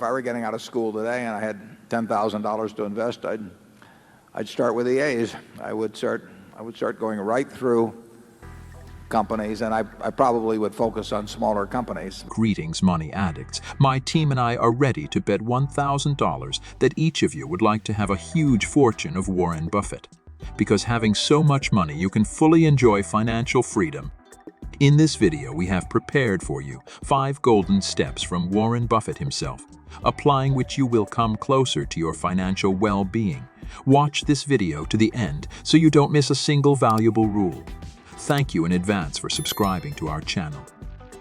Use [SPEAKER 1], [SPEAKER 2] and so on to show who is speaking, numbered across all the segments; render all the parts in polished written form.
[SPEAKER 1] If I were getting out of school today and I had $10,000 to invest, I'd start with the A's. I would start going right through companies, and I probably would focus on smaller companies.
[SPEAKER 2] Greetings, money addicts. My team and I are ready to bet $1,000 that each of you would like to have a huge fortune of Warren Buffett. Because having so much money, you can fully enjoy financial freedom. In this video, we have prepared for you 5 golden steps from Warren Buffett himself, applying which you will come closer to your financial well-being. Watch this video to the end so you don't miss a single valuable rule. Thank you in advance for subscribing to our channel.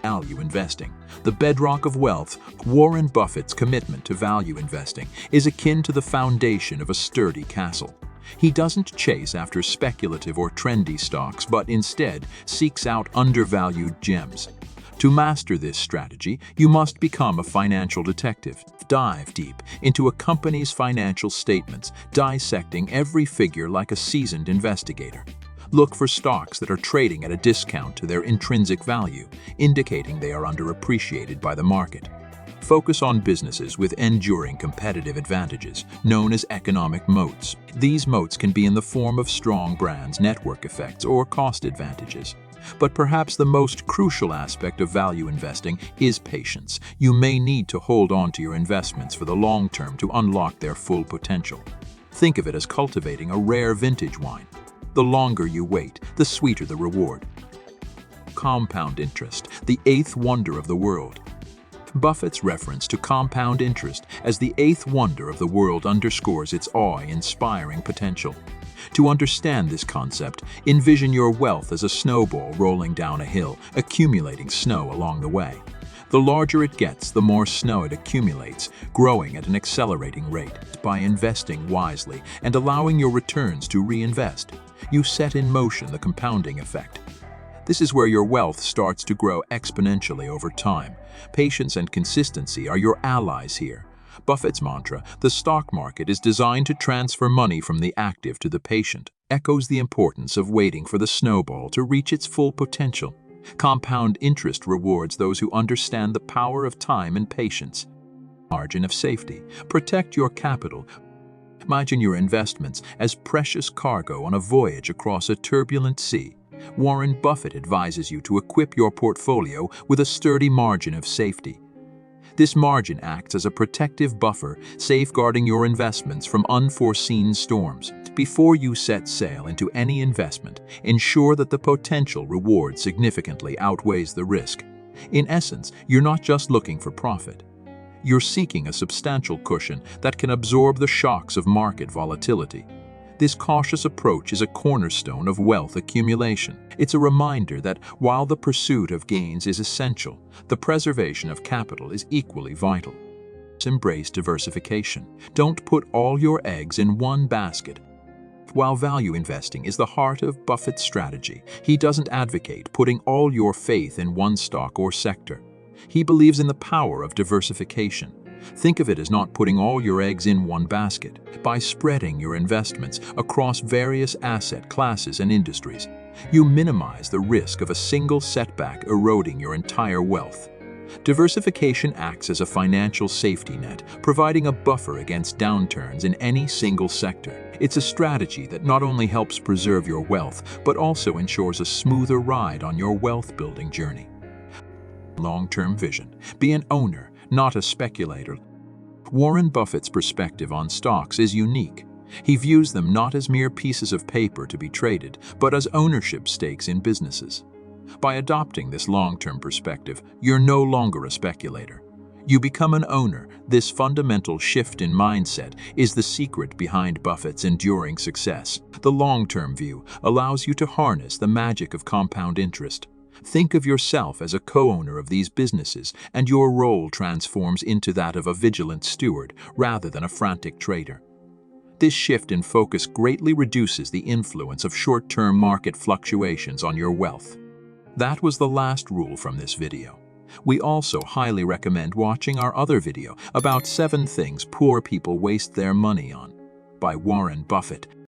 [SPEAKER 2] Value investing, the bedrock of wealth. Warren Buffett's commitment to value investing is akin to the foundation of a sturdy castle. He doesn't chase after speculative or trendy stocks, but instead seeks out undervalued gems. To master this strategy, you must become a financial detective. Dive deep into a company's financial statements, dissecting every figure like a seasoned investigator. Look for stocks that are trading at a discount to their intrinsic value, indicating they are underappreciated by the market. Focus on businesses with enduring competitive advantages, known as economic moats. These moats can be in the form of strong brands, network effects, or cost advantages. But perhaps the most crucial aspect of value investing is patience. You may need to hold on to your investments for the long term to unlock their full potential. Think of it as cultivating a rare vintage wine. The longer you wait, the sweeter the reward. Compound interest, the 8th wonder of the world. Buffett's reference to compound interest as the 8th wonder of the world underscores its awe-inspiring potential. To understand this concept, envision your wealth as a snowball rolling down a hill, accumulating snow along the way. The larger it gets, the more snow it accumulates, growing at an accelerating rate. By investing wisely and allowing your returns to reinvest, you set in motion the compounding effect. This is where your wealth starts to grow exponentially over time. Patience and consistency are your allies here. Buffett's mantra, "The stock market is designed to transfer money from the active to the patient," echoes the importance of waiting for the snowball to reach its full potential. Compound interest rewards those who understand the power of time and patience. Margin of safety. Protect your capital. Imagine your investments as precious cargo on a voyage across a turbulent sea. Warren Buffett advises you to equip your portfolio with a sturdy margin of safety. This margin acts as a protective buffer, safeguarding your investments from unforeseen storms. Before you set sail into any investment, ensure that the potential reward significantly outweighs the risk. In essence, you're not just looking for profit. You're seeking a substantial cushion that can absorb the shocks of market volatility. This cautious approach is a cornerstone of wealth accumulation. It's a reminder that while the pursuit of gains is essential, the preservation of capital is equally vital. Embrace diversification. Don't put all your eggs in one basket. While value investing is the heart of Buffett's strategy, he doesn't advocate putting all your faith in one stock or sector. He believes in the power of diversification. Think of it as not putting all your eggs in one basket. By spreading your investments across various asset classes and industries, you minimize the risk of a single setback eroding your entire wealth. Diversification acts as a financial safety net, providing a buffer against downturns in any single sector. It's a strategy that not only helps preserve your wealth, but also ensures a smoother ride on your wealth-building journey. Long-term vision. Be an owner, not a speculator. Warren Buffett's perspective on stocks is unique. He views them not as mere pieces of paper to be traded, but as ownership stakes in businesses. By adopting this long-term perspective, you're no longer a speculator. You become an owner. This fundamental shift in mindset is the secret behind Buffett's enduring success. The long-term view allows you to harness the magic of compound interest. Think of yourself as a co-owner of these businesses, and your role transforms into that of a vigilant steward rather than a frantic trader. This shift in focus greatly reduces the influence of short-term market fluctuations on your wealth. That was the last rule from this video. We also highly recommend watching our other video about 7 things poor people waste their money on by Warren Buffett.